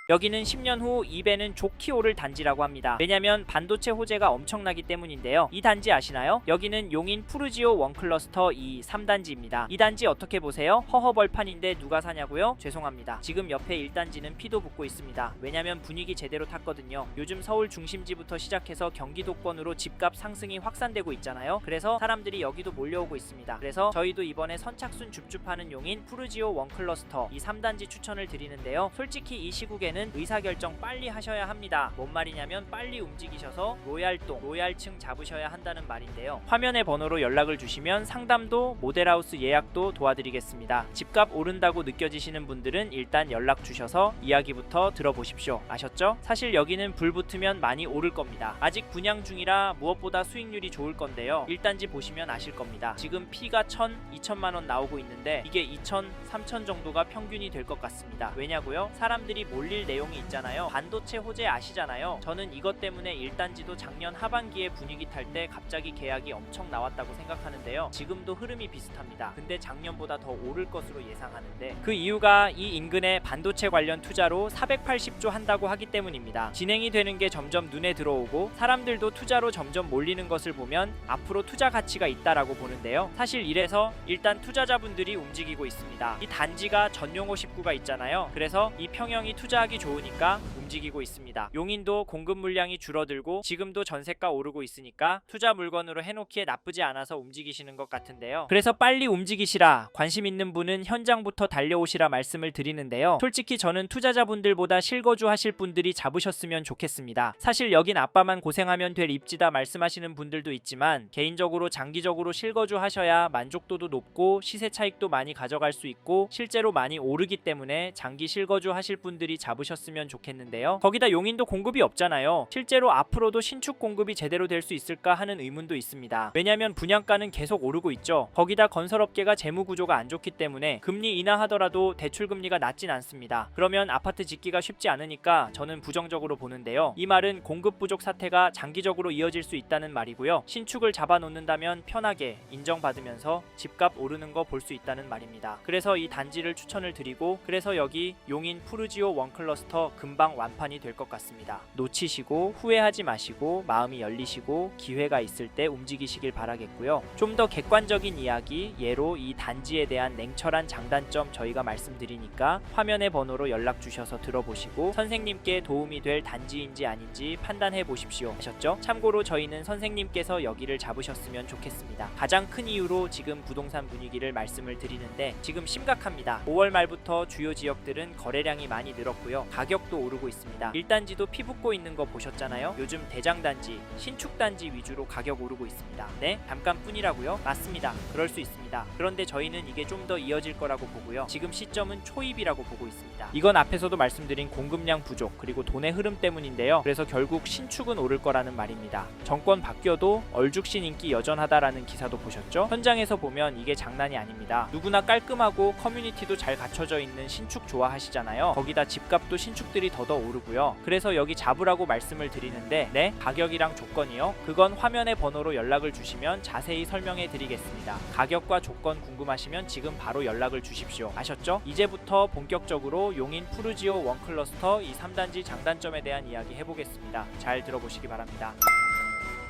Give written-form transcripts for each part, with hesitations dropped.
여기는 10년 후 2배는 좋게 오를 단지라고 합니다. 왜냐면 반도체 호재가 엄청나기 때문인데요. 이 단지 아시나요? 여기는 용인 푸르지오 원클러스터 2 3단지입니다. 이 단지 어떻게 보세요? 허허벌판인데 누가 사냐고요? 죄송합니다. 지금 옆에 1단지는 피도 붓고 있습니다. 왜냐면 분위기 제대로 탔거든요. 요즘 서울 중심지부터 시작해서 경기도권으로 집값 상승이 확산되고 있잖아요. 그래서 사람들이 여기도 몰려오고 있습니다. 그래서 저희도 이번에 선착순 줍줍하는 용인 푸르지오 원클러스터 이 3단지 추천을 드리는데요. 솔직히 이 시국에는 의사결정 빨리 하셔야 합니다. 뭔 말이냐면 빨리 움직이셔서 로얄동, 로얄층 잡으셔야 한다는 말인데요. 화면의 번호로 연락을 주시면 상담도 모델하우스 예약도 도와드리겠습니다. 집값 오른다고 느껴지시는 분들은 일단 연락 주셔서 이야기부터 들어보십시오. 아셨죠? 사실 여기는 불 붙으면 많이 오를 겁니다. 아직 분양 중이라 무엇보다 수익률이 좋을 건데요. 1단지 보시면 아실 겁니다. 지금 P가 1000, 2000만원 나오고 있는데 이게 2000, 3000 정도가 평균이 될 것 같습니다. 왜냐고요? 사람들이 몰릴 내용이 있잖아요. 반도체 호재 아시잖아요. 저는 이것 때문에 1단지도 작년 하반기에 분위기 탈 때 갑자기 계약이 엄청 나왔다고 생각하는데요. 지금도 흐름이 비슷합니다. 근데 작년보다 더 오를 것으로 예상하는데 그 이유가 이 인근에 반도체 관련 투자로 480조 한다고 하기 때문입니다. 진행이 되는 게 점점 눈에 들어오고 사람들도 투자로 점점 몰리는 것을 보면 앞으로 투자 가치가 있다라고 보는데요. 사실 이래서 일단 투자자분들이 움직이고 있습니다. 이 단지가 전용호 19가 있잖아요. 그래서 이 평형이 투자하기 좋으니까 움직이고 있습니다. 용인도 공급 물량이 줄어들고 지금도 전세가 오르고 있으니까 투자 물건으로 해놓기에 나쁘지 않아서 움직이시는 것 같은데요. 그래서 빨리 움직이시라, 관심 있는 분은 현장부터 달려오시라 말씀을 드리는데요. 솔직히 저는 투자자분들보다 실거주 하실 분들이 잡으셨으면 좋겠습니다. 사실 여긴 아빠만 고생하면 될 입지다 말씀하시는 분들도 있지만 개인적으로 장기적으로 실거주 하셔야 만족도도 높고 시세 차익도 많이 가져갈 수 있고 실제로 많이 오르기 때문에 장기 실거주 하실 분들이 잡으셨으면 좋겠는데요. 거기다 용인도 공급이 없잖아요. 실제로 앞으로도 신축 공급이 제대로 될 수 있을까 하는 의문도 있습니다. 왜냐면 분양가는 계속 오르고 있죠. 거기다 건설업계가 재무 구조가 안 좋기 때문에 금리 인하하더라도 대출금리가 낮진 않습니다. 그러면 아파트 짓기가 쉽지 않으니까 저는 부정적으로 보는데요. 이 말은 공급 부족 사태가 장기적으로 이어질 수 있다는 말이고요. 신축을 잡아놓는다면 편하게 인정받으면서 집값 오르는 거 볼 수 있다는 말입니다. 그래서 이 단지를 추천을 드리고 그래서 여기 용인 푸르지오 원클러스터 금방 완판이 될 것 같습니다. 놓치시고 후회하지 마시고 마음이 열리시고 기회가 있을 때 움직이시길 바라겠고요. 좀 더 객관적인 이야기 예로 이 단지에 대한 냉철한 장단점 저희가 말씀드리니까 화면의 번호로 연락 주셔서 들어보시고 선생님께 도움이 될 단지인지 아닌지 판단해 보십시오. 아셨죠? 참고로 저희는 선생님께서 여기를 잡으셨으면 좋겠습니다. 가장 큰 이유로 지금 부동산 분위기를 말씀을 드리는데 지금 심각합니다. 5월 말부터 주요 지역들은 거래량이 많이 늘었고요. 가격도 오르고 있습니다. 1단지도 피붙고 있는 거 보셨잖아요. 요즘 대장단지, 신축단지 위주로 가격 오르고 있습니다. 네? 잠깐뿐이라고요? 맞습니다. 그럴 수 있습니다. 그런데 저희는 이게 좀 더 이어질 거라고 보고요. 지금 시점은 초입이라고 보고 있습니다. 이건 앞에서도 말씀드린 공급량 부족 그리고 돈의 흐름 때문인데요. 그래서 결국 신축은 오를 거라는 말입니다. 정권 바뀌어도 얼죽신 인기 여전하다라는 기사도 보셨죠? 현장에서 보면 이게 장난이 아닙니다. 누구나 깔끔하고 커뮤니티도 잘 갖춰져 있는 신축 좋아하시잖아요. 거기다 집값도 신축들이 더더 오르고요. 그래서 여기 잡으라고 말씀을 드리는데 네? 가격이랑 조건이요? 그건 화면의 번호로 연락을 주시면 자세히 설명해 드리겠습니다. 가격과 조건 궁금하시면 지금 바로 연락을 주십시오. 아셨죠? 이제부터 본격적으로 용인 푸르지오 원클러스터 이 3단지 장단점에 대한 이야기 해보겠습니다. 잘 들어보시기 바랍니다.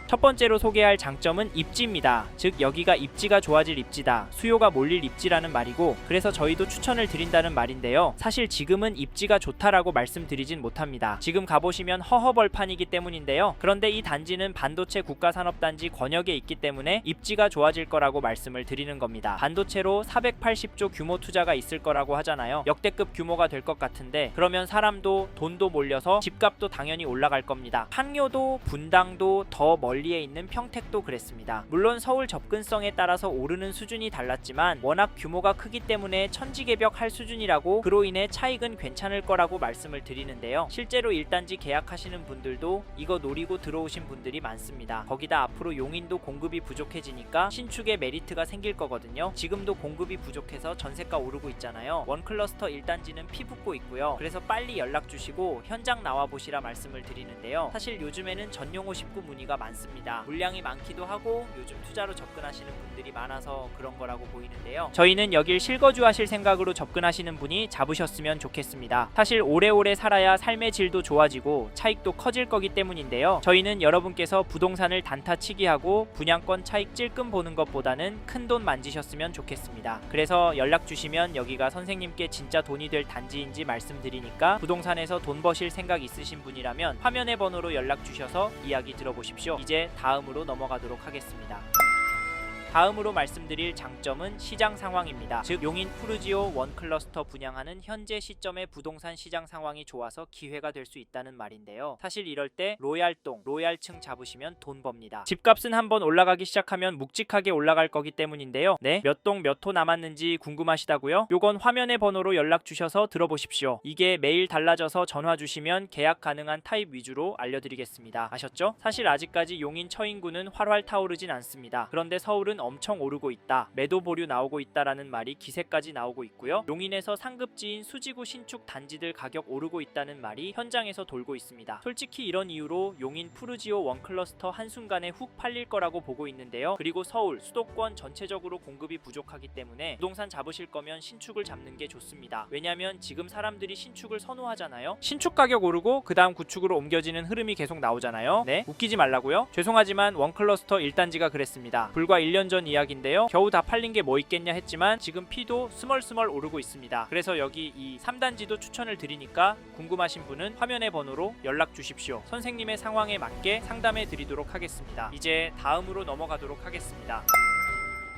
첫 번째로 소개할 장점은 입지입니다. 즉 여기가 입지가 좋아질 입지다, 수요가 몰릴 입지라는 말이고 그래서 저희도 추천을 드린다는 말인데요. 사실 지금은 입지가 좋다라고 말씀드리진 못합니다. 지금 가보시면 허허벌판이기 때문인데요. 그런데 이 단지는 반도체 국가산업단지 권역에 있기 때문에 입지가 좋아질 거라고 말씀을 드리는 겁니다. 반도체로 480조 규모 투자가 있을 거라고 하잖아요. 역대급 규모가 될 것 같은데 그러면 사람도 돈도 몰려서 집값도 당연히 올라갈 겁니다. 판교도 분당도 더 멀리에 있는 평택도 그랬습니다. 물론 서울 접근성에 따라서 오르는 수준이 달랐지만 워낙 규모가 크기 때문에 천지개벽할 수준이라고 그로 인해 차익은 괜찮을 거라고 말씀을 드리는데요. 실제로 1단지 계약하시는 분들도 이거 노리고 들어오신 분들이 많습니다. 거기다 앞으로 용인도 공급이 부족해지니까 신축에 메리트가 생길 거거든요. 지금도 공급이 부족해서 전세가 오르고 있잖아요. 원클러스터 1단지는 피붙고 있고요. 그래서 빨리 연락 주시고 현장 나와 보시라 말씀을 드리는데요. 사실 요즘에는 전용호 19 문의가 많습니다. 않습니다. 물량이 많기도 하고 요즘 투자로 접근하시는 분들이 많아서 그런 거라고 보이는데요. 저희는 여길 실거주 하실 생각으로 접근하시는 분이 잡으셨으면 좋겠습니다. 사실 오래오래 살아야 삶의 질도 좋아지고 차익도 커질 거기 때문인데요. 저희는 여러분께서 부동산을 단타치기 하고 분양권 차익 찔끔 보는 것보다는 큰돈 만지셨으면 좋겠습니다. 그래서 연락 주시면 여기가 선생님께 진짜 돈이 될 단지인지 말씀드리니까 부동산에서 돈 버실 생각 있으신 분이라면 화면의 번호로 연락 주셔서 이야기 들어보십시오. 이제 다음으로 넘어가도록 하겠습니다. 다음으로 말씀드릴 장점은 시장 상황입니다. 즉 용인 푸르지오 원클러스터 분양하는 현재 시점의 부동산 시장 상황이 좋아서 기회가 될 수 있다는 말인데요. 사실 이럴 때 로얄동, 로얄층 잡으시면 돈 법니다. 집값은 한번 올라가기 시작하면 묵직하게 올라갈 거기 때문인데요. 네, 몇 동 몇 호 남았는지 궁금하시다고요? 요건 화면의 번호로 연락 주셔서 들어보십시오. 이게 매일 달라져서 전화 주시면 계약 가능한 타입 위주로 알려드리겠습니다. 아셨죠? 사실 아직까지 용인 처인구는 활활 타오르진 않습니다. 그런데 서울은 엄청 오르고 있다, 매도 보류 나오고 있다라는 말이 기세까지 나오고 있고요. 용인에서 상급지인 수지구 신축 단지들 가격 오르고 있다는 말이 현장에서 돌고 있습니다. 솔직히 이런 이유로 용인 푸르지오 원클러스터 한순간에 훅 팔릴 거라고 보고 있는데요. 그리고 서울, 수도권 전체적으로 공급이 부족하기 때문에 부동산 잡으실 거면 신축을 잡는 게 좋습니다. 왜냐면 지금 사람들이 신축을 선호하잖아요. 신축 가격 오르고 그 다음 구축으로 옮겨지는 흐름이 계속 나오잖아요. 네, 웃기지 말라고요? 죄송하지만 원클러스터 1단지가 그랬습니다. 불과 1년 전 이야기인데요. 겨우 다 팔린 게 뭐 있겠냐 했지만 지금 피도 스멀스멀 오르고 있습니다. 그래서 여기 이 3단지도 추천을 드리니까 궁금하신 분은 화면의 번호로 연락 주십시오. 선생님의 상황에 맞게 상담해 드리도록 하겠습니다. 이제 다음으로 넘어가도록 하겠습니다.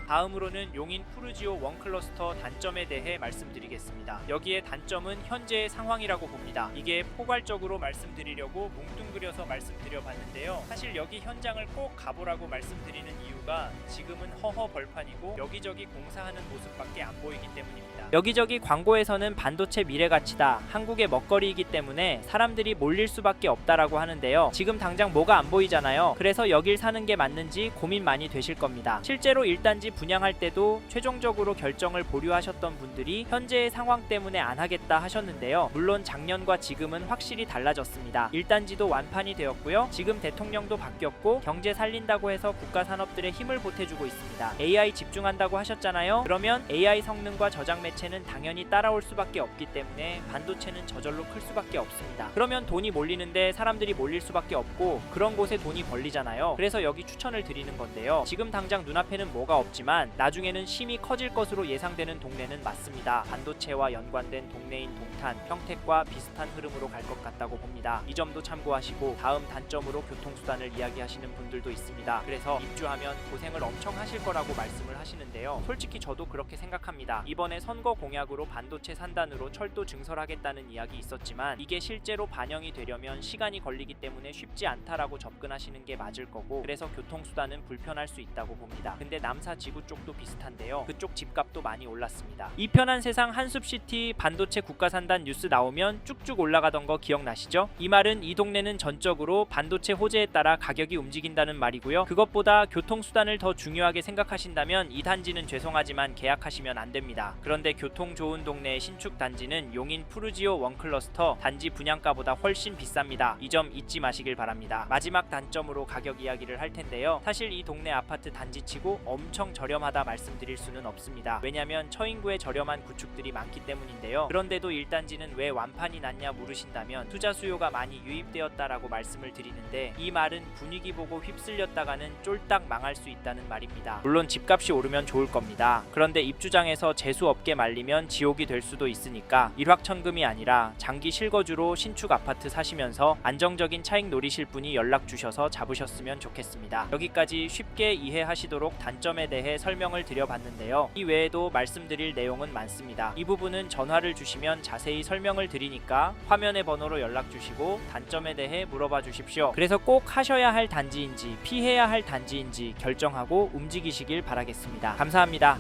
다음으로는 용인 푸르지오 원클러스터 단점에 대해 말씀드리겠습니다. 여기에 단점은 현재의 상황이라고 봅니다. 이게 포괄적으로 말씀드리려고 뭉뚱그려서 말씀드려봤는데요. 사실 여기 현장을 꼭 가보라고 말씀드리는 이유가 지금은 허허 벌판이고 여기저기 공사하는 모습밖에 안 보이기 때문입니다. 여기저기 광고에서는 반도체 미래가치다, 한국의 먹거리이기 때문에 사람들이 몰릴 수밖에 없다라고 하는데요. 지금 당장 뭐가 안 보이잖아요. 그래서 여길 사는 게 맞는지 고민 많이 되실 겁니다. 실제로 1단지 분양할 때도 최종적으로 결정을 보류하셨던 분들이 현재의 상황 때문에 안 하겠다 하셨는데요. 물론 작년과 지금은 확실히 달라졌습니다. 1단지도 완판이 되었고요. 지금 대통령도 바뀌었고 경제 살린다고 해서 국가 산업들의 힘을 보태주고 있습니다. AI 집중한다고 하셨잖아요. 그러면 AI 성능과 저장 매체는 당연히 따라올 수밖에 없기 때문에 반도체는 저절로 클 수밖에 없습니다. 그러면 돈이 몰리는데 사람들이 몰릴 수밖에 없고 그런 곳에 돈이 벌리잖아요. 그래서 여기 추천을 드리는 건데요. 지금 당장 눈앞에는 뭐가 없지만 나중에는 심히 커질 것으로 예상되는 동네는 맞습니다. 반도체와 연관된 동네인 동탄, 평택과 비슷한 흐름으로 갈 것 같다고 봅니다. 이 점도 참고하시고 다음 단점으로 교통수단을 이야기하시는 분들도 있습니다. 그래서 입주하면 고생을 엄청 하실 거라고 말씀을 하시는데요. 솔직히 저도 그렇게 생각합니다. 이번에 선거 공약으로 반도체 산단으로 철도 증설하겠다는 이야기 있었지만 이게 실제로 반영이 되려면 시간이 걸리기 때문에 쉽지 않다라고 접근하시는 게 맞을 거고 그래서 교통수단은 불편할 수 있다고 봅니다. 근데 남사 지구 쪽도 비슷한데요. 그쪽 집값도 많이 올랐습니다. 이 편한 세상 한숲시티 반도체 국가산단 뉴스 나오면 쭉쭉 올라가던 거 기억나시죠? 이 말은 이 동네는 전적으로 반도체 호재에 따라 가격이 움직인다는 말이고요. 그것보다 교통수단을 더 중요하게 생각하신다면 이 단지는 죄송하지만 계약하시면 안 됩니다. 그런데 교통 좋은 동네의 신축 단지는 용인 푸르지오 원클러스터 단지 분양가보다 훨씬 비쌉니다. 이 점 잊지 마시길 바랍니다. 마지막 단점으로 가격 이야기를 할 텐데요. 사실 이 동네 아파트 단지치고 엄청 저렴하다 말씀드릴 수는 없습니다. 왜냐면 처인구에 저렴한 구축들이 많기 때문인데요. 그런데도 1단지는 왜 완판이 났냐 물으신다면 투자 수요가 많이 유입되었다라고 말씀을 드리는데 이 말은 분위기 보고 휩쓸렸다가는 쫄딱 망할 수 있다는 말입니다. 물론 집값이 오르면 좋을 겁니다. 그런데 입주장에서 재수없게 말리면 지옥이 될 수도 있으니까 일확천금이 아니라 장기 실거주로 신축 아파트 사시면서 안정적인 차익 노리실 분이 연락 주셔서 잡으셨으면 좋겠습니다. 여기까지 쉽게 이해하시도록 단점에 대해 설명을 드려봤는데요. 이 외에도 말씀드릴 내용은 많습니다. 이 부분은 전화를 주시면 자세히 설명을 드리니까 화면의 번호로 연락 주시고 단점에 대해 물어봐 주십시오. 그래서 꼭 하셔야 할 단지인지 피해야 할 단지인지 결정하고 움직이시길 바라겠습니다. 감사합니다.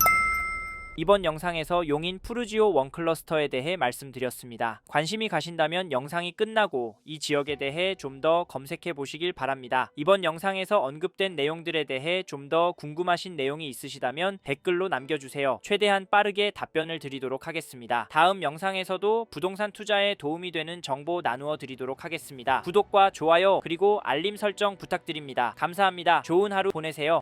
이번 영상에서 용인 푸르지오 원클러스터에 대해 말씀드렸습니다. 관심이 가신다면 영상이 끝나고 이 지역에 대해 좀 더 검색해 보시길 바랍니다. 이번 영상에서 언급된 내용들에 대해 좀 더 궁금하신 내용이 있으시다면 댓글로 남겨주세요. 최대한 빠르게 답변을 드리도록 하겠습니다. 다음 영상에서도 부동산 투자에 도움이 되는 정보 나누어 드리도록 하겠습니다. 구독과 좋아요 그리고 알림 설정 부탁드립니다. 감사합니다. 좋은 하루 보내세요.